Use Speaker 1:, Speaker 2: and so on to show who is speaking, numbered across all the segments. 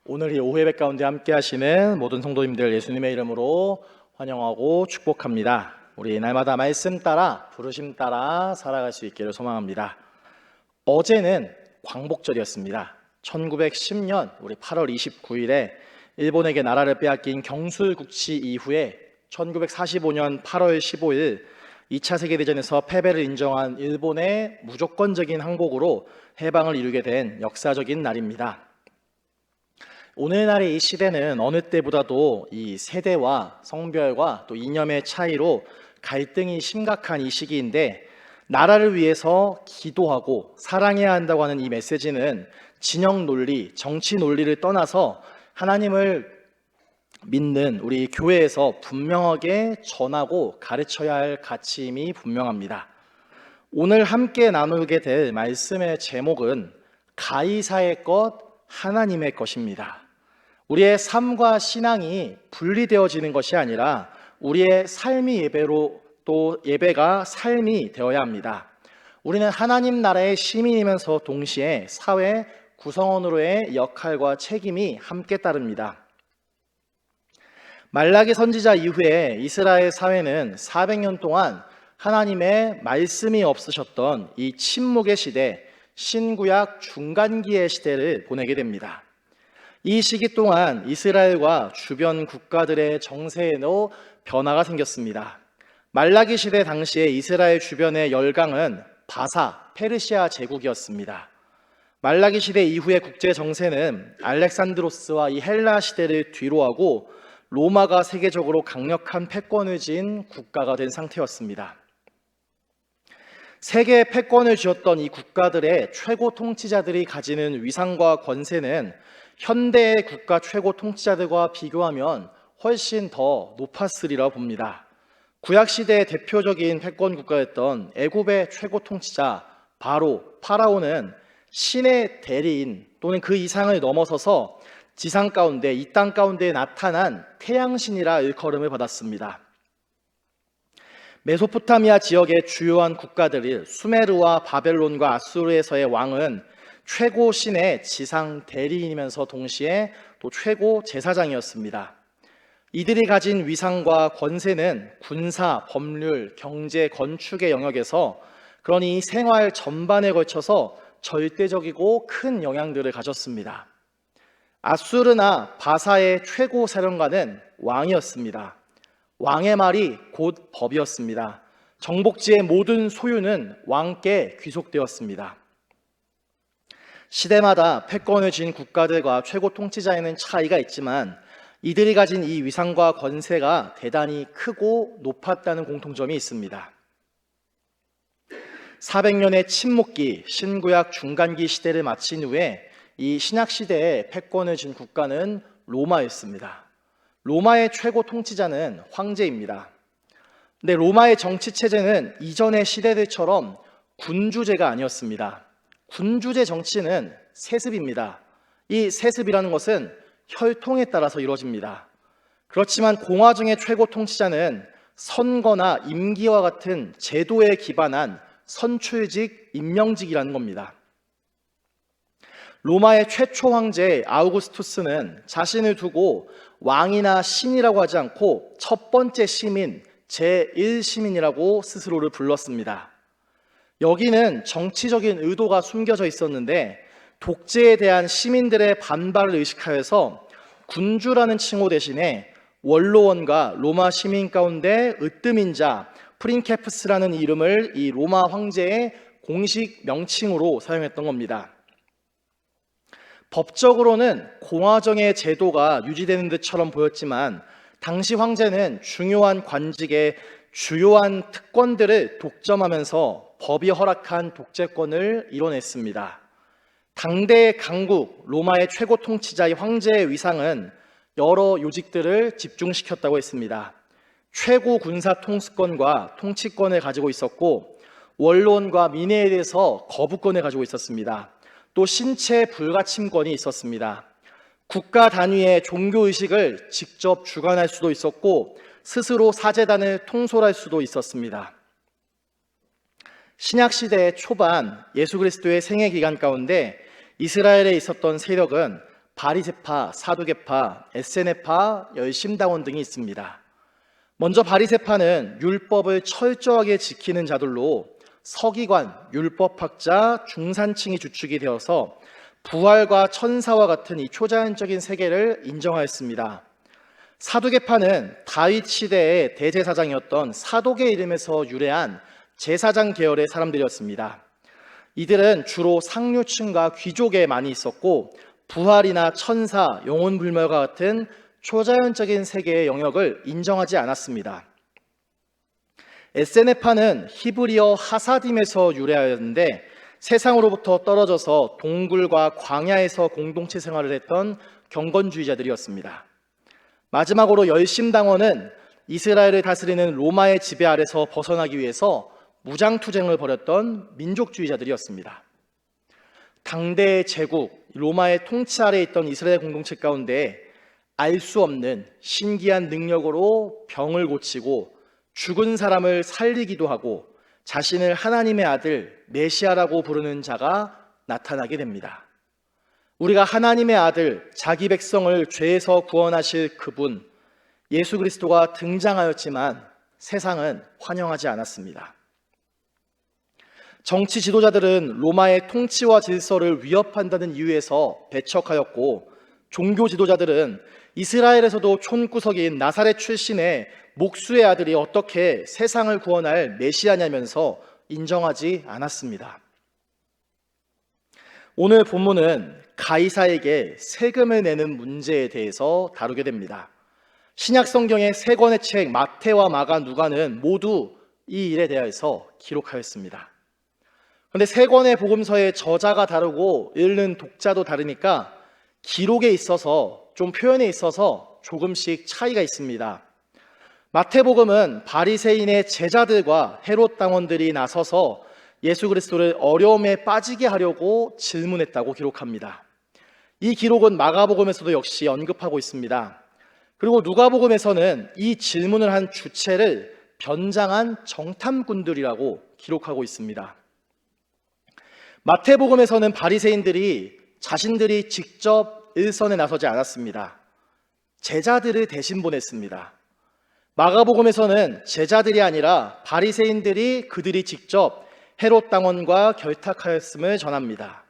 Speaker 1: 오늘 이 오후예배 가운데 함께 하시는 모든 성도님들 예수님의 이름으로 환영하고 축복합니다. 우리 날마다 말씀 따라 부르심 따라 살아갈 수 있기를 소망합니다. 어제는 광복절이었습니다. 1910년 우리 8월 29일에 일본에게 나라를 빼앗긴 경술국치 이후에 1945년 8월 15일 2차 세계대전에서 패배를 인정한 일본의 무조건적인 항복으로 해방을 이루게 된 역사적인 날입니다. 오늘날의 이 시대는 어느 때보다도 이 세대와 성별과 또 이념의 차이로 갈등이 심각한 이 시기인데, 나라를 위해서 기도하고 사랑해야 한다고 하는 이 메시지는 진영 논리, 정치 논리를 떠나서 하나님을 믿는 우리 교회에서 분명하게 전하고 가르쳐야 할 가치임이 분명합니다. 오늘 함께 나누게 될 말씀의 제목은 가이사의 것, 하나님의 것입니다. 우리의 삶과 신앙이 분리되어지는 것이 아니라 우리의 삶이 예배로 또 예배가 삶이 되어야 합니다. 우리는 하나님 나라의 시민이면서 동시에 사회 구성원으로의 역할과 책임이 함께 따릅니다. 말라기 선지자 이후에 이스라엘 사회는 400년 동안 하나님의 말씀이 없으셨던 이 침묵의 시대, 신구약 중간기의 시대를 보내게 됩니다. 이 시기 동안 이스라엘과 주변 국가들의 정세에도 변화가 생겼습니다. 말라기 시대 당시에 이스라엘 주변의 열강은 바사, 페르시아 제국이었습니다. 말라기 시대 이후의 국제 정세는 알렉산드로스와 이 헬라 시대를 뒤로하고 로마가 세계적으로 강력한 패권을 지닌 국가가 된 상태였습니다. 세계의 패권을 쥐었던 이 국가들의 최고 통치자들이 가지는 위상과 권세는 현대의 국가 최고 통치자들과 비교하면 훨씬 더 높았으리라 봅니다. 구약시대의 대표적인 패권 국가였던 애굽의 최고 통치자 파라오는 신의 대리인 또는 그 이상을 넘어서서 지상 가운데, 이 땅 가운데 나타난 태양신이라 일컬음을 받았습니다. 메소포타미아 지역의 주요한 국가들이 수메르와 바벨론과 아수르에서의 왕은 최고 신의 지상 대리인이면서 동시에 또 최고 제사장이었습니다. 이들이 가진 위상과 권세는 군사, 법률, 경제, 건축의 영역에서 그러니 생활 전반에 걸쳐서 절대적이고 큰 영향들을 가졌습니다. 아수르나 바사의 최고 사령관은 왕이었습니다. 왕의 말이 곧 법이었습니다. 정복지의 모든 소유는 왕께 귀속되었습니다. 시대마다 패권을 쥔 국가들과 최고 통치자에는 차이가 있지만 이들이 가진 이 위상과 권세가 대단히 크고 높았다는 공통점이 있습니다. 400년의 침묵기, 신구약 중간기 시대를 마친 후에 이 신약시대에 패권을 쥔 국가는 로마였습니다. 로마의 최고 통치자는 황제입니다. 근데 로마의 정치체제는 이전의 시대들처럼 군주제가 아니었습니다. 군주제 정치는 세습입니다. 이 세습이라는 것은 혈통에 따라서 이루어집니다. 그렇지만 공화정의 최고 통치자는 선거나 임기와 같은 제도에 기반한 선출직, 임명직이라는 겁니다. 로마의 최초 황제 아우구스투스는 자신을 두고 왕이나 신이라고 하지 않고 첫 번째 시민, 제1시민이라고 스스로를 불렀습니다. 여기는 정치적인 의도가 숨겨져 있었는데 독재에 대한 시민들의 반발을 의식하여서 군주라는 칭호 대신에 원로원과 로마 시민 가운데 으뜸인자 프린케프스라는 이름을 이 로마 황제의 공식 명칭으로 사용했던 겁니다. 법적으로는 공화정의 제도가 유지되는 듯처럼 보였지만 당시 황제는 중요한 관직의 주요한 특권들을 독점하면서 법이 허락한 독재권을 이뤄냈습니다. 당대의 강국, 로마의 최고 통치자의 황제의 위상은 여러 요직들을 집중시켰다고 했습니다. 최고 군사 통수권과 통치권을 가지고 있었고, 원로원과 민회에 대해서 거부권을 가지고 있었습니다. 또 신체 불가침권이 있었습니다. 국가 단위의 종교의식을 직접 주관할 수도 있었고 스스로 사제단을 통솔할 수도 있었습니다. 신약시대의 초반 예수 그리스도의 생애 기간 가운데 이스라엘에 있었던 세력은 바리새파, 사두개파, 에세네파, 열심당원 등이 있습니다. 먼저 바리새파는 율법을 철저하게 지키는 자들로 서기관, 율법학자, 중산층이 주축이 되어서 부활과 천사와 같은 이 초자연적인 세계를 인정하였습니다. 사두개파는 다윗 시대의 대제사장이었던 사독의 이름에서 유래한 제사장 계열의 사람들이었습니다. 이들은 주로 상류층과 귀족에 많이 있었고 부활이나 천사, 영혼불멸과 같은 초자연적인 세계의 영역을 인정하지 않았습니다. 에세네파는 히브리어 하사딤에서 유래하였는데 세상으로부터 떨어져서 동굴과 광야에서 공동체 생활을 했던 경건주의자들이었습니다. 마지막으로 열심당원은 이스라엘을 다스리는 로마의 지배 아래서 벗어나기 위해서 무장투쟁을 벌였던 민족주의자들이었습니다. 당대의 제국, 로마의 통치 아래에 있던 이스라엘 공동체 가운데 알 수 없는 신기한 능력으로 병을 고치고 죽은 사람을 살리기도 하고 자신을 하나님의 아들, 메시아라고 부르는 자가 나타나게 됩니다. 우리가 하나님의 아들, 자기 백성을 죄에서 구원하실 그분, 예수 그리스도가 등장하였지만 세상은 환영하지 않았습니다. 정치 지도자들은 로마의 통치와 질서를 위협한다는 이유에서 배척하였고 종교 지도자들은 이스라엘에서도 촌구석인 나사렛 출신의 목수의 아들이 어떻게 세상을 구원할 메시아냐면서 인정하지 않았습니다. 오늘 본문은 가이사에게 세금을 내는 문제에 대해서 다루게 됩니다. 신약 성경의 세 권의 책 마태와 마가, 누가는 모두 이 일에 대해서 기록하였습니다. 그런데 세 권의 복음서의 저자가 다르고 읽는 독자도 다르니까 기록에 있어서 좀 표현에 있어서 조금씩 차이가 있습니다. 마태복음은 바리새인의 제자들과 헤롯 당원들이 나서서 예수 그리스도를 어려움에 빠지게 하려고 질문했다고 기록합니다. 이 기록은 마가복음에서도 역시 언급하고 있습니다. 그리고 누가복음에서는 이 질문을 한 주체를 변장한 정탐꾼들이라고 기록하고 있습니다. 마태복음에서는 바리새인들이 자신들이 직접 일선에 나서지 않았습니다. 제자들을 대신 보냈습니다. 마가복음에서는 제자들이 아니라 바리새인들이 그들이 직접 헤롯 당원과 결탁하였음을 전합니다.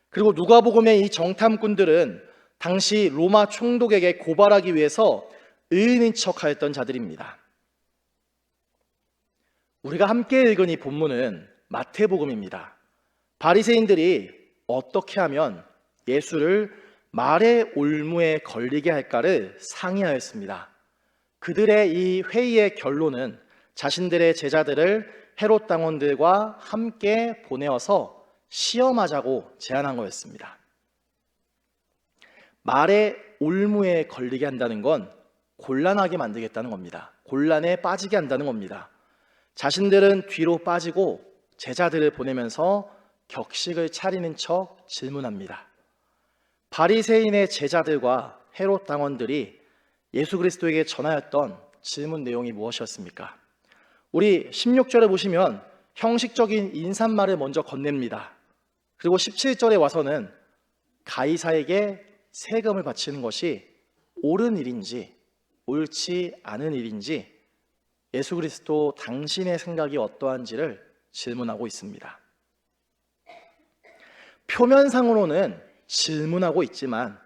Speaker 1: 그리고 누가복음의 이 정탐꾼들은 당시 로마 총독에게 고발하기 위해서 의인인 척하였던 자들입니다. 우리가 함께 읽은 이 본문은 마태복음입니다. 바리새인들이 어떻게 하면 예수를 말의 올무에 걸리게 할까를 상의하였습니다. 그들의 이 회의의 결론은 자신들의 제자들을 헤롯 당원들과 함께 보내어서 시험하자고 제안한 거였습니다. 말의 올무에 걸리게 한다는 건 곤란하게 만들겠다는 겁니다. 곤란에 빠지게 한다는 겁니다. 자신들은 뒤로 빠지고 제자들을 보내면서 격식을 차리는 척 질문합니다. 바리새인의 제자들과 헤롯 당원들이 예수 그리스도에게 전하였던 질문 내용이 무엇이었습니까? 우리 16절에 보시면 형식적인 인사말을 먼저 건넵니다. 그리고 17절에 와서는 가이사에게 세금을 바치는 것이 옳은 일인지 옳지 않은 일인지 예수 그리스도 당신의 생각이 어떠한지를 질문하고 있습니다. 표면상으로는 질문하고 있지만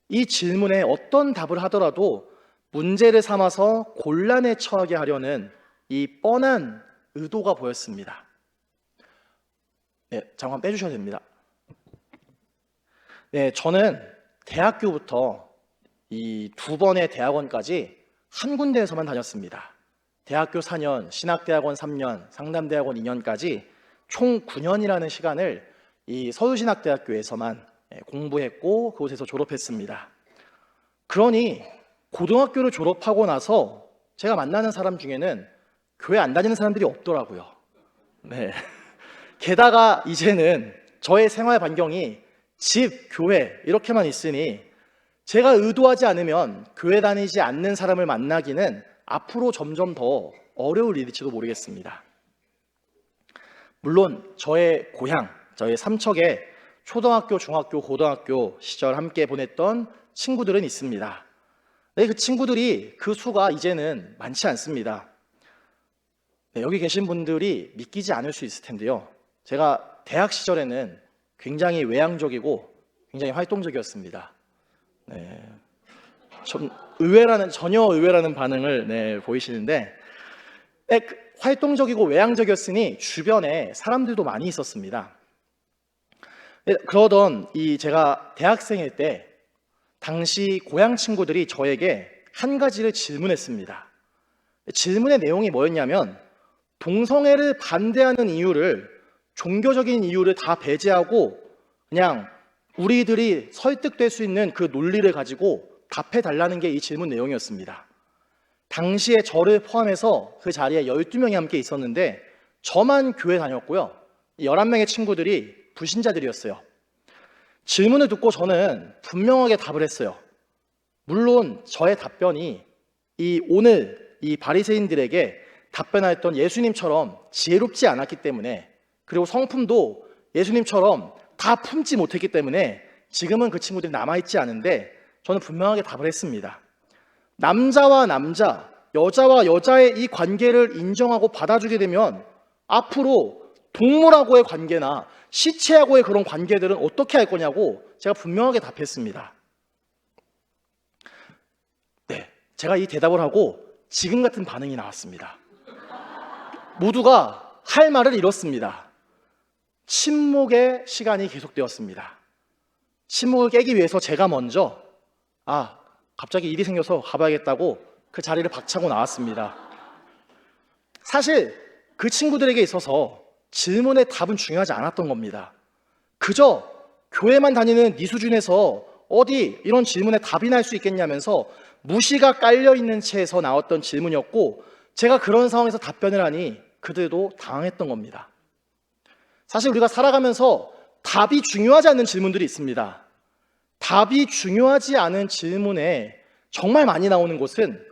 Speaker 1: 이 질문에 어떤 답을 하더라도 문제를 삼아서 곤란에 처하게 하려는 이 뻔한 의도가 보였습니다. 네, 잠깐 빼주셔도 됩니다. 네, 저는 대학교부터 이 2번의 대학원까지 한 군데에서만 다녔습니다. 대학교 4년, 신학대학원 3년, 상담대학원 2년까지 총 9년이라는 시간을 이 서울신학대학교에서만 공부했고 그곳에서 졸업했습니다. 그러니 고등학교를 졸업하고 나서 제가 만나는 사람 중에는 교회 안 다니는 사람들이 없더라고요. 네. 게다가 이제는 저의 생활 반경이 집, 교회 이렇게만 있으니 제가 의도하지 않으면 교회 다니지 않는 사람을 만나기는 앞으로 점점 더 어려울 일일지도 모르겠습니다. 물론 저의 고향, 저의 삼척에 초등학교, 중학교, 고등학교 시절 함께 보냈던 친구들은 있습니다. 네, 그 친구들이 그 수가 이제는 많지 않습니다. 네, 여기 계신 분들이 믿기지 않을 수 있을 텐데요. 제가 대학 시절에는 굉장히 외향적이고 굉장히 활동적이었습니다. 네, 전혀 의외라는 반응을 보이시는데, 네, 활동적이고 외향적이었으니 주변에 사람들도 많이 있었습니다. 네, 그러던 제가 대학생일 때 당시 고향 친구들이 저에게 한 가지를 질문했습니다. 질문의 내용이 뭐였냐면, 동성애를 반대하는 이유를, 종교적인 이유를 다 배제하고 그냥 우리들이 설득될 수 있는 그 논리를 가지고 답해달라는 게 이 질문 내용이었습니다. 당시에 저를 포함해서 그 자리에 12명이 함께 있었는데 저만 교회 다녔고요. 11명의 친구들이 불신자들이었어요. 질문을 듣고 저는 분명하게 답을 했어요. 물론 저의 답변이 오늘 이 바리새인들에게 답변하였던 예수님처럼 지혜롭지 않았기 때문에, 그리고 성품도 예수님처럼 다 품지 못했기 때문에 지금은 그 친구들이 남아있지 않은데, 저는 분명하게 답을 했습니다. 남자와 남자, 여자와 여자의 이 관계를 인정하고 받아주게 되면 앞으로 동물하고의 관계나 시체하고의 그런 관계들은 어떻게 할 거냐고 제가 분명하게 답했습니다. 네, 제가 이 대답을 하고 지금 같은 반응이 나왔습니다. 모두가 할 말을 잃었습니다. 침묵의 시간이 계속되었습니다. 침묵을 깨기 위해서 제가 먼저 갑자기 일이 생겨서 가봐야겠다고 그 자리를 박차고 나왔습니다. 사실 그 친구들에게 있어서 질문의 답은 중요하지 않았던 겁니다. 그저 교회만 다니는 네 수준에서 어디 이런 질문에 답이나 할 수 있겠냐면서 무시가 깔려있는 채에서 나왔던 질문이었고, 제가 그런 상황에서 답변을 하니 그들도 당황했던 겁니다. 사실 우리가 살아가면서 답이 중요하지 않는 질문들이 있습니다. 답이 중요하지 않은 질문에 정말 많이 나오는 곳은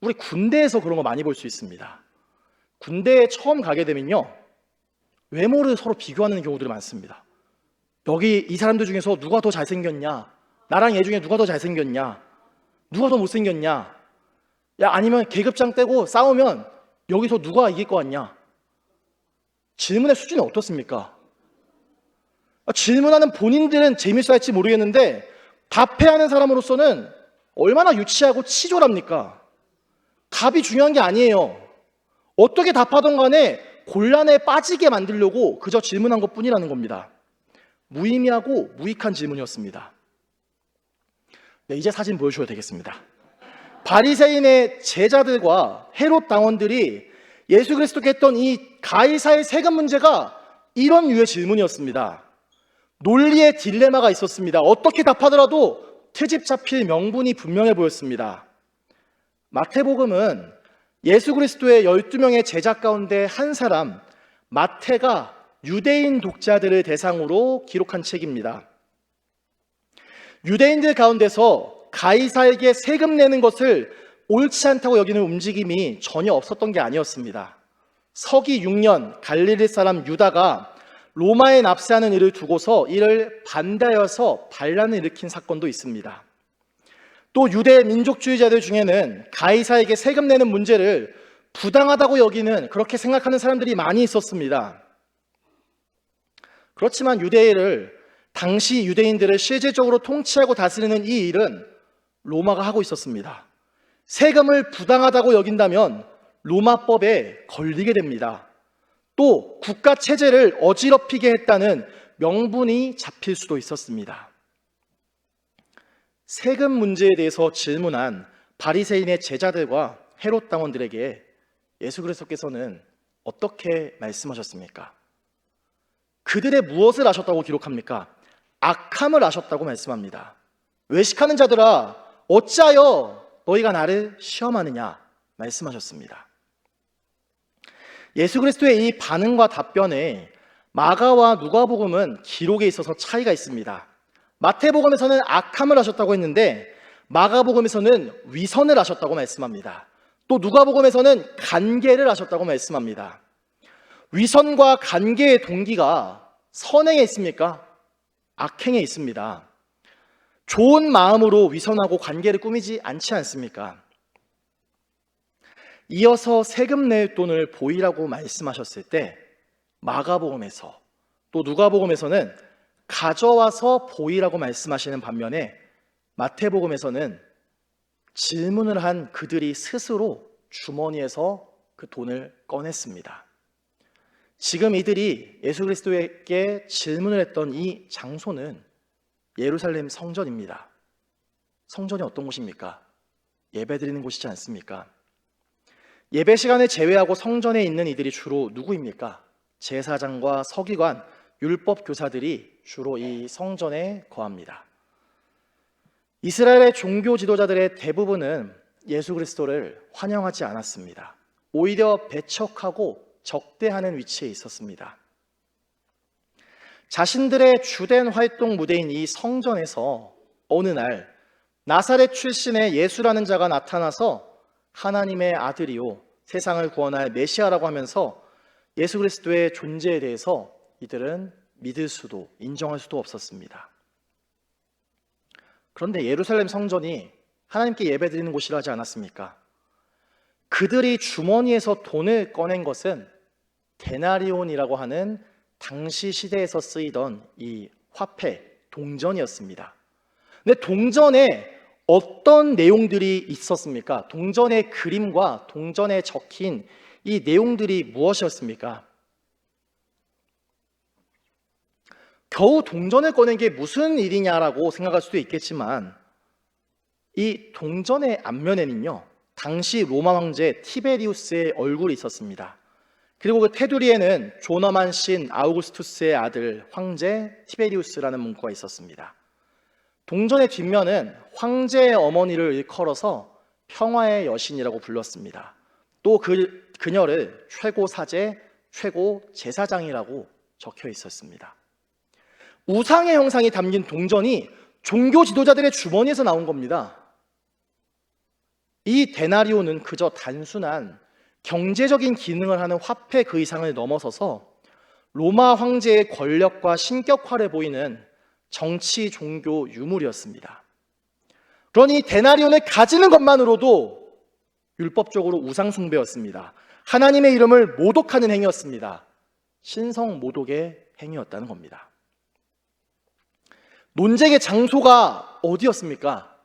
Speaker 1: 우리 군대에서 그런 거 많이 볼 수 있습니다. 군대에 처음 가게 되면요, 외모를 서로 비교하는 경우들이 많습니다. 여기 이 사람들 중에서 누가 더 잘생겼냐, 나랑 얘 중에 누가 더 잘생겼냐, 누가 더 못생겼냐, 아니면 계급장 떼고 싸우면 여기서 누가 이길 것 같냐. 질문의 수준이 어떻습니까? 질문하는 본인들은 재밌어 할지 모르겠는데 답해야 하는 사람으로서는 얼마나 유치하고 치졸합니까? 답이 중요한 게 아니에요. 어떻게 답하던 간에 곤란에 빠지게 만들려고 그저 질문한 것뿐이라는 겁니다. 무의미하고 무익한 질문이었습니다. 네, 이제 사진 보여줘야 되겠습니다. 바리새인의 제자들과 헤롯 당원들이 예수 그리스도께 했던 이 가이사의 세금 문제가 이런 유의 질문이었습니다. 논리의 딜레마가 있었습니다. 어떻게 답하더라도 트집 잡힐 명분이 분명해 보였습니다. 마태복음은 예수 그리스도의 12명의 제자 가운데 한 사람 마태가 유대인 독자들을 대상으로 기록한 책입니다. 유대인들 가운데서 가이사에게 세금 내는 것을 옳지 않다고 여기는 움직임이 전혀 없었던 게 아니었습니다. 서기 6년 갈릴리 사람 유다가 로마에 납세하는 일을 두고서 이를 반대하여서 반란을 일으킨 사건도 있습니다. 또 유대 민족주의자들 중에는 가이사에게 세금 내는 문제를 부당하다고 여기는, 그렇게 생각하는 사람들이 많이 있었습니다. 그렇지만 당시 유대인들을 실질적으로 통치하고 다스리는 이 일은 로마가 하고 있었습니다. 세금을 부당하다고 여긴다면 로마법에 걸리게 됩니다. 또 국가 체제를 어지럽히게 했다는 명분이 잡힐 수도 있었습니다. 세금 문제에 대해서 질문한 바리새인의 제자들과 헤롯 당원들에게 예수 그리스도께서는 어떻게 말씀하셨습니까? 그들의 무엇을 아셨다고 기록합니까? 악함을 아셨다고 말씀합니다. 외식하는 자들아, 어찌하여 너희가 나를 시험하느냐 말씀하셨습니다. 예수 그리스도의 이 반응과 답변에 마가와 누가복음은 기록에 있어서 차이가 있습니다. 마태복음에서는 악함을 하셨다고 했는데 마가복음에서는 위선을 하셨다고 말씀합니다. 또 누가복음에서는 간계를 하셨다고 말씀합니다. 위선과 간계의 동기가 선행에 있습니까? 악행에 있습니다. 좋은 마음으로 위선하고 관계를 꾸미지 않지 않습니까? 이어서 세금 낼 돈을 보이라고 말씀하셨을 때 마가복음에서 또 누가복음에서는 가져와서 보이라고 말씀하시는 반면에 마태복음에서는 질문을 한 그들이 스스로 주머니에서 그 돈을 꺼냈습니다. 지금 이들이 예수 그리스도에게 질문을 했던 이 장소는 예루살렘 성전입니다. 성전이 어떤 곳입니까? 예배드리는 곳이지 않습니까? 예배 시간을 제외하고 성전에 있는 이들이 주로 누구입니까? 제사장과 서기관, 율법 교사들이 주로 이 성전에 거합니다. 이스라엘의 종교 지도자들의 대부분은 예수 그리스도를 환영하지 않았습니다. 오히려 배척하고 적대하는 위치에 있었습니다. 자신들의 주된 활동 무대인 이 성전에서 어느 날 나사렛 출신의 예수라는 자가 나타나서 하나님의 아들이요 세상을 구원할 메시아라고 하면서 예수 그리스도의 존재에 대해서 이들은 믿을 수도 인정할 수도 없었습니다. 그런데 예루살렘 성전이 하나님께 예배드리는 곳이라 하지 않았습니까? 그들이 주머니에서 돈을 꺼낸 것은 데나리온이라고 하는 당시 시대에서 쓰이던 이 화폐, 동전이었습니다. 근데 동전에 어떤 내용들이 있었습니까? 동전의 그림과 동전에 적힌 이 내용들이 무엇이었습니까? 겨우 동전을 꺼낸 게 무슨 일이냐라고 생각할 수도 있겠지만 이 동전의 앞면에는요 당시 로마 황제 티베리우스의 얼굴이 있었습니다. 그리고 그 테두리에는 존엄한 신 아우구스투스의 아들 황제 티베리우스라는 문구가 있었습니다. 동전의 뒷면은 황제의 어머니를 일컬어서 평화의 여신이라고 불렀습니다. 또 그녀를 최고 사제, 최고 제사장이라고 적혀 있었습니다. 우상의 형상이 담긴 동전이 종교 지도자들의 주머니에서 나온 겁니다. 이 데나리온은 그저 단순한 경제적인 기능을 하는 화폐 그 이상을 넘어서서 로마 황제의 권력과 신격화를 보이는 정치, 종교 유물이었습니다. 그러니 데나리온을 가지는 것만으로도 율법적으로 우상 숭배였습니다. 하나님의 이름을 모독하는 행위였습니다. 신성 모독의 행위였다는 겁니다. 논쟁의 장소가 어디였습니까?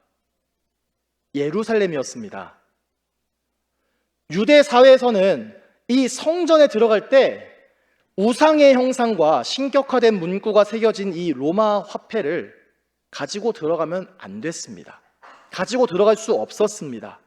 Speaker 1: 예루살렘이었습니다. 유대 사회에서는 이 성전에 들어갈 때 우상의 형상과 신격화된 문구가 새겨진 이 로마 화폐를 가지고 들어가면 안 됐습니다. 가지고 들어갈 수 없었습니다.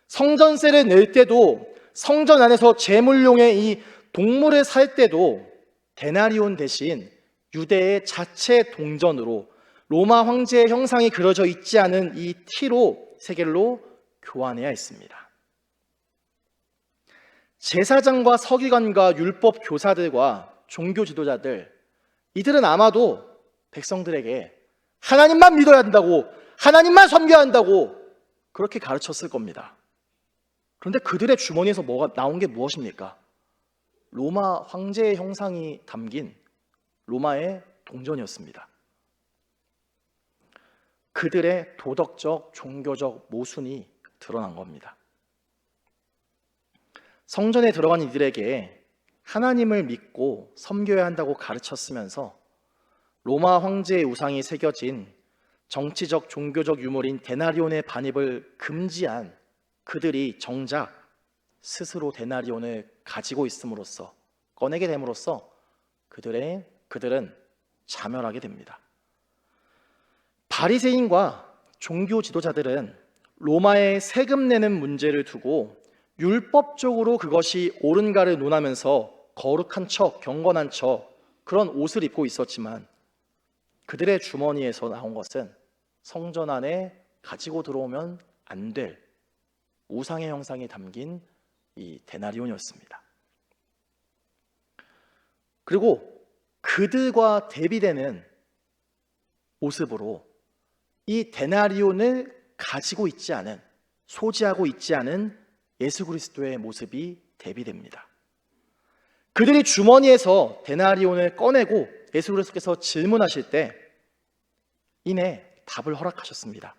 Speaker 1: 성전세를 낼 때도 성전 안에서 제물용의 이 동물을 살 때도 데나리온 대신 유대의 자체 동전으로 로마 황제의 형상이 그려져 있지 않은 이 티로 세겔로 교환해야 했습니다. 제사장과 서기관과 율법 교사들과 종교 지도자들, 이들은 아마도 백성들에게 하나님만 믿어야 한다고, 하나님만 섬겨야 한다고 그렇게 가르쳤을 겁니다. 그런데 그들의 주머니에서 뭐가 나온 게 무엇입니까? 로마 황제의 형상이 담긴 로마의 동전이었습니다. 그들의 도덕적, 종교적 모순이 드러난 겁니다. 성전에 들어간 이들에게 하나님을 믿고 섬겨야 한다고 가르쳤으면서 로마 황제의 우상이 새겨진 정치적, 종교적 유물인 데나리온의 반입을 금지한 그들이 정작 스스로 데나리온을 가지고 있음으로써, 꺼내게 됨으로써 그들은 자멸하게 됩니다. 바리새인과 종교 지도자들은 로마의 세금 내는 문제를 두고 율법적으로 그것이 옳은가를 논하면서 거룩한 척, 경건한 척 그런 옷을 입고 있었지만 그들의 주머니에서 나온 것은 성전 안에 가지고 들어오면 안 될 우상의 형상이 담긴 이 데나리온이었습니다. 그리고 그들과 대비되는 모습으로 이 데나리온을 가지고 있지 않은, 소지하고 있지 않은 예수 그리스도의 모습이 대비됩니다. 그들이 주머니에서 데나리온을 꺼내고 예수 그리스도께서 질문하실 때 인해 답을 허락하셨습니다.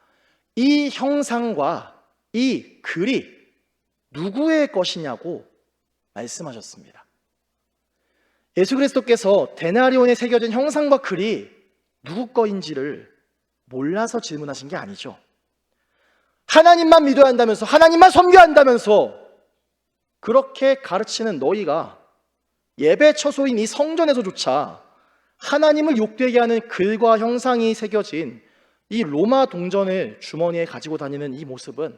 Speaker 1: 이 형상과 이 글이 누구의 것이냐고 말씀하셨습니다. 예수 그리스도께서 데나리온에 새겨진 형상과 글이 누구 거인지를 몰라서 질문하신 게 아니죠. 하나님만 믿어야 한다면서, 하나님만 섬겨야 한다면서 그렇게 가르치는 너희가 예배 처소인 이 성전에서조차 하나님을 욕되게 하는 글과 형상이 새겨진 이 로마 동전을 주머니에 가지고 다니는 이 모습은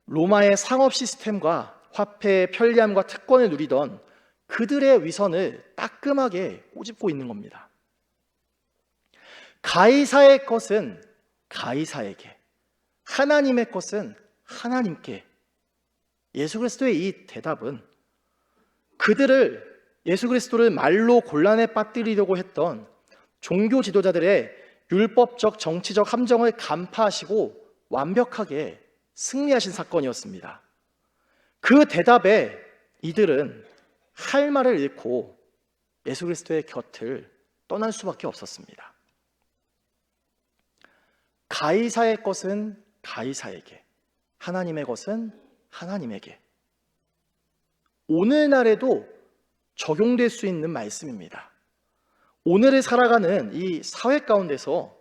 Speaker 1: 로마의 상업 시스템과 화폐의 편리함과 특권을 누리던 그들의 위선을 따끔하게 꼬집고 있는 겁니다. 가이사의 것은 가이사에게, 하나님의 것은 하나님께. 예수 그리스도의 이 대답은 그들을, 예수 그리스도를 말로 곤란에 빠뜨리려고 했던 종교 지도자들의 율법적 정치적 함정을 간파하시고 완벽하게 승리하신 사건이었습니다. 그 대답에 이들은 할 말을 잃고 예수 그리스도의 곁을 떠날 수밖에 없었습니다. 가이사의 것은 가이사에게, 하나님의 것은 하나님에게. 오늘날에도 적용될 수 있는 말씀입니다. 오늘을 살아가는 이 사회 가운데서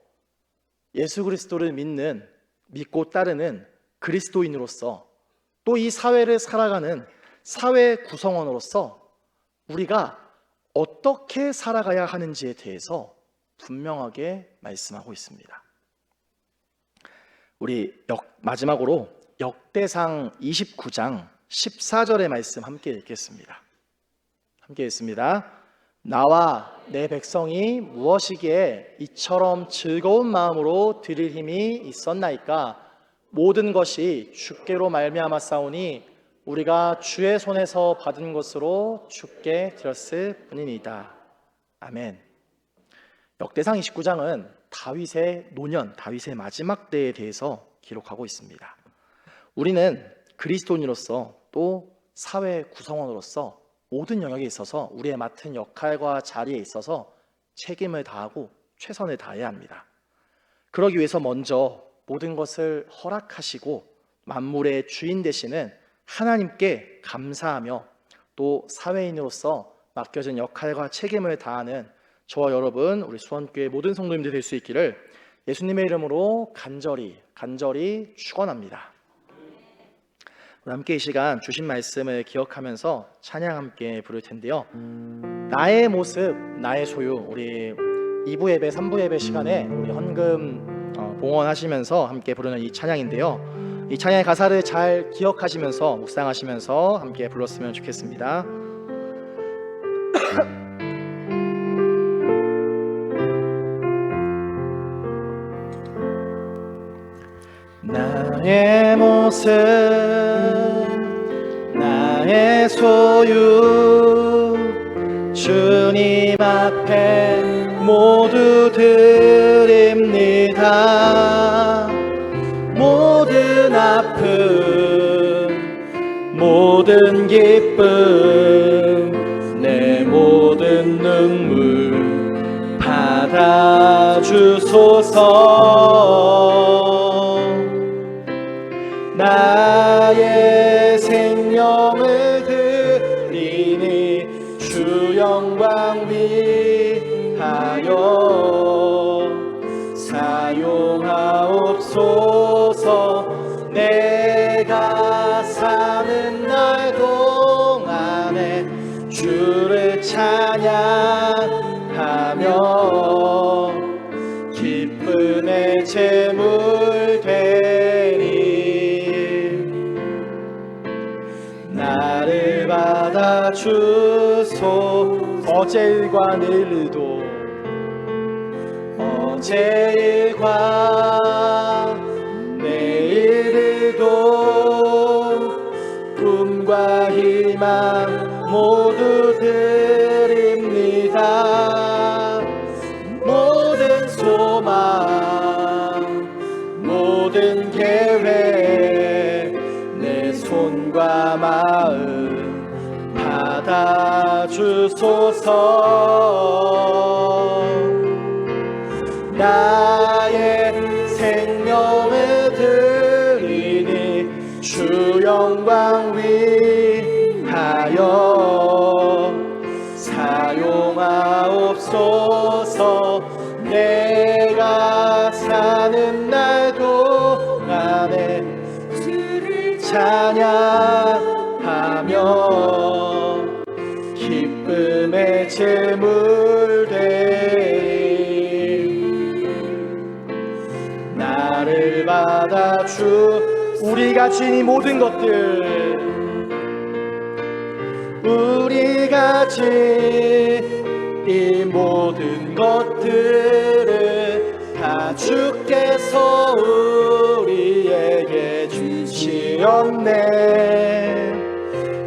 Speaker 1: 예수 그리스도를 믿고 따르는 그리스도인으로서, 또 이 사회를 살아가는 사회 구성원으로서 우리가 어떻게 살아가야 하는지에 대해서 분명하게 말씀하고 있습니다. 우리 마지막으로 역대상 29장 14절의 말씀 함께 읽겠습니다. 함께 읽습니다. 나와 내 백성이 무엇이기에 이처럼 즐거운 마음으로 드릴 힘이 있었나이까? 모든 것이 주께로 말미암아 싸우니 우리가 주의 손에서 받은 것으로 주께 드렸을 뿐이니이다. 아멘. 역대상 29장은 다윗의 노년, 다윗의 마지막 때에 대해서 기록하고 있습니다. 우리는 그리스도인으로서 또 사회 구성원으로서 모든 영역에 있어서 우리의 맡은 역할과 자리에 있어서 책임을 다하고 최선을 다해야 합니다. 그러기 위해서 먼저 모든 것을 허락하시고 만물의 주인 되시는 하나님께 감사하며 또 사회인으로서 맡겨진 역할과 책임을 다하는 저와 여러분, 우리 수원교회 모든 성도님들 될 수 있기를 예수님의 이름으로 간절히 축원합니다. 우리 함께 이 시간 주신 말씀을 기억하면서 찬양 함께 부를 텐데요. 나의 모습, 나의 소유. 우리 2부 예배, 3부 예배 시간에 우리 헌금 봉헌하시면서 함께 부르는 이 찬양인데요. 이 찬양의 가사를 잘 기억하시면서 묵상하시면서 함께 불렀으면 좋겠습니다. 나의 모습, 나의 소유, 주님 앞에 모두 드립니다. 모든 아픔, 모든 기쁨, 내 모든 눈물 받아주소서. 나의 생명을 드리니 주 영광 위하여 사용하옵소서. 내가 사는 날 동안에 주를 찬양하며 기쁨의 제물 되리. 나를 받아주소. 어제 일과 내일도, 어제 일과 내일도 꿈과 희망 모두 드립니다. 모든 소망, 모든 계획, 내 손과 마음 받아주소서. 나의 찬양하며 기쁨의 제물 되리. 나를 받아주 우리가 지닌 이 모든 것들, 우리가 지닌 이 모든 것들을 다 주께서 우리에게 주시었네.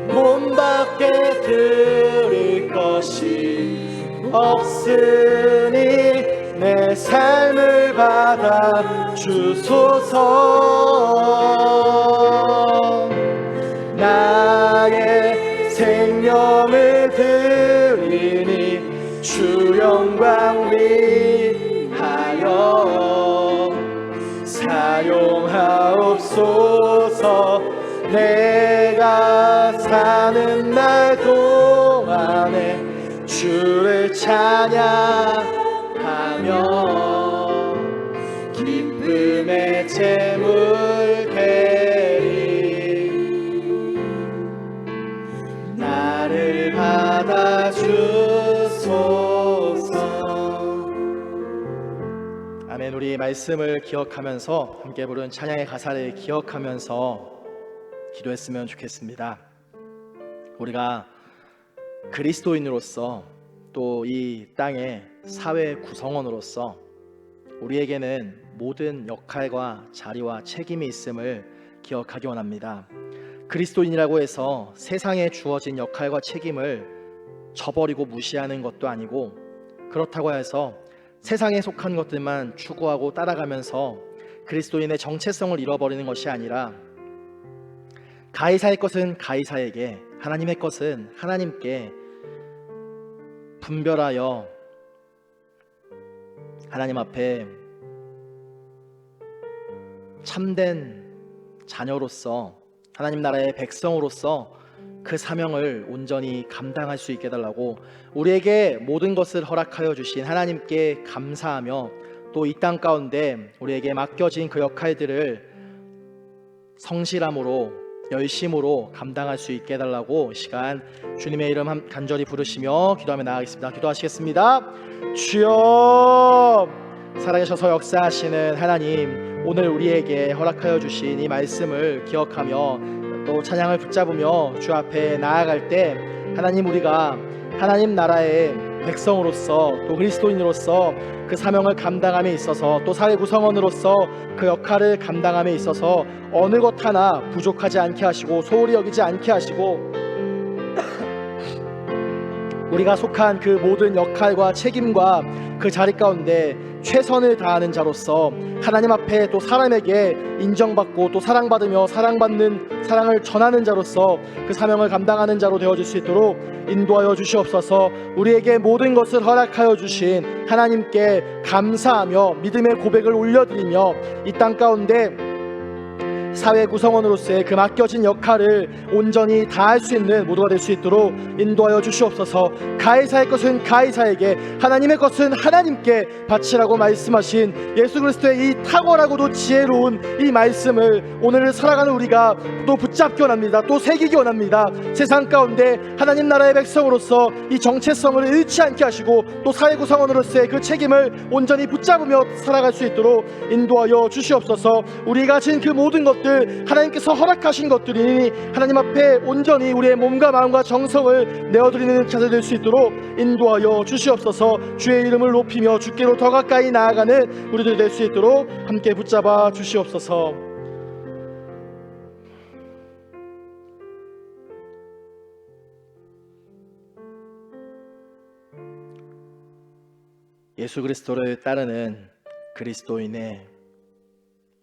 Speaker 1: 몸 밖에 드릴 것이 없으니 내 삶을 받아 주소서. 나의 생명을 드리니 주 영광 위하여 사용하옵소서. 내가 사는 날 동안에 주를 찬양하며 기쁨의 제물 되리. 나를 받아주소서. 아멘. 우리 말씀을 기억하면서 함께 부른 찬양의 가사를 기억하면서 기도했으면 좋겠습니다. 우리가 그리스도인으로서 또 이 땅의 사회 구성원으로서 우리에게는 모든 역할과 자리와 책임이 있음을 기억하기 원합니다. 그리스도인이라고 해서 세상에 주어진 역할과 책임을 저버리고 무시하는 것도 아니고, 그렇다고 해서 세상에 속한 것들만 추구하고 따라가면서 그리스도인의 정체성을 잃어버리는 것이 아니라, 가이사의 것은 가이사에게, 하나님의 것은 하나님께 분별하여 하나님 앞에 참된 자녀로서, 하나님 나라의 백성으로서 그 사명을 온전히 감당할 수 있게 해달라고, 우리에게 모든 것을 허락하여 주신 하나님께 감사하며 또 이 땅 가운데 우리에게 맡겨진 그 역할들을 성실함으로 열심으로 감당할 수 있게 해달라고 이 시간 주님의 이름 간절히 부르시며 기도하며 나아가겠습니다. 기도하시겠습니다. 주여, 살아계셔서 역사하시는 하나님, 오늘 우리에게 허락하여 주신 이 말씀을 기억하며 또 찬양을 붙잡으며 주 앞에 나아갈 때, 하나님, 우리가 하나님 나라의 백성으로서 또 그리스도인으로서 그 사명을 감당함에 있어서, 또 사회 구성원으로서 그 역할을 감당함에 있어서 어느 것 하나 부족하지 않게 하시고 소홀히 여기지 않게 하시고, 우리가 속한 그 모든 역할과 책임과 그 자리 가운데 최선을 다하는 자로서 하나님 앞에 또 사람에게 인정받고 또 사랑받으며 사랑받는 사랑을 전하는 자로서 그 사명을 감당하는 자로 되어질 수 있도록 인도하여 주시옵소서. 우리에게 모든 것을 허락하여 주신 하나님께 감사하며 믿음의 고백을 올려드리며 이 땅 가운데 사회 구성원으로서의 그 맡겨진 역할을 온전히 다할 수 있는 모두가 될 수 있도록 인도하여 주시옵소서. 가이사의 것은 가이사에게, 하나님의 것은 하나님께 바치라고 말씀하신 예수 그리스도의 이 탁월하고도 지혜로운 이 말씀을 오늘을 살아가는 우리가 또 붙잡기 원합니다. 또 새기기 원합니다. 세상 가운데 하나님 나라의 백성으로서 이 정체성을 잃지 않게 하시고 또 사회 구성원으로서의 그 책임을 온전히 붙잡으며 살아갈 수 있도록 인도하여 주시옵소서. 우리가 가진 그 모든 것들 하나님께서 허락하신 것들이니 하나님 앞에 온전히 우리의 몸과 마음과 정성을 내어드리는 자들 될 수 있도록 인도하여 주시옵소서. 주의 이름을 높이며 주께로 더 가까이 나아가는 우리들 될 수 있도록 함께 붙잡아 주시옵소서. 예수 그리스도를 따르는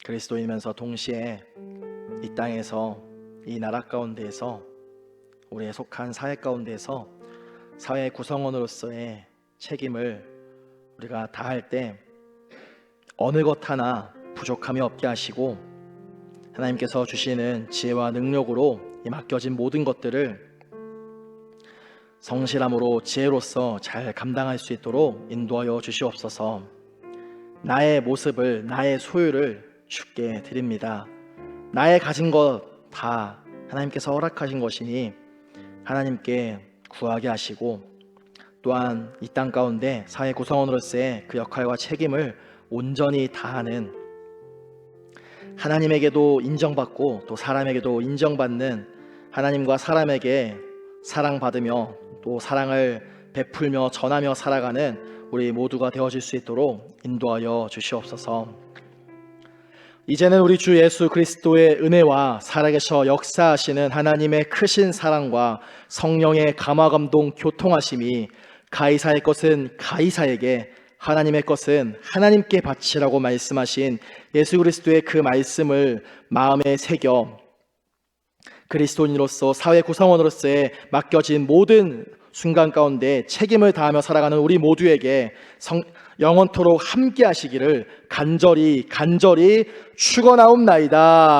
Speaker 1: 그리스도이면서 동시에 이 땅에서, 이 나라 가운데에서, 우리의 속한 사회 가운데에서 사회 구성원으로서의 책임을 우리가 다할 때 어느 것 하나 부족함이 없게 하시고, 하나님께서 주시는 지혜와 능력으로 이 맡겨진 모든 것들을 성실함으로 지혜로서 잘 감당할 수 있도록 인도하여 주시옵소서. 나의 모습을, 나의 소유를 주께 드립니다. 나의 가진 것 다 하나님께서 허락하신 것이니 하나님께 구하게 하시고, 또한 이 땅 가운데 사회 구성원으로서의 그 역할과 책임을 온전히 다하는, 하나님에게도 인정받고 또 사람에게도 인정받는, 하나님과 사람에게 사랑받으며 또 사랑을 베풀며 전하며 살아가는 우리 모두가 되어질 수 있도록 인도하여 주시옵소서. 이제는 우리 주 예수 그리스도의 은혜와 살아계셔 역사하시는 하나님의 크신 사랑과 성령의 감화감동 교통하심이 가이사의 것은 가이사에게, 하나님의 것은 하나님께 바치라고 말씀하신 예수 그리스도의 그 말씀을 마음에 새겨 그리스도인으로서 사회 구성원으로서의 맡겨진 모든 순간 가운데 책임을 다하며 살아가는 우리 모두에게 영원토록 함께 하시기를 간절히 축원하옵나이다.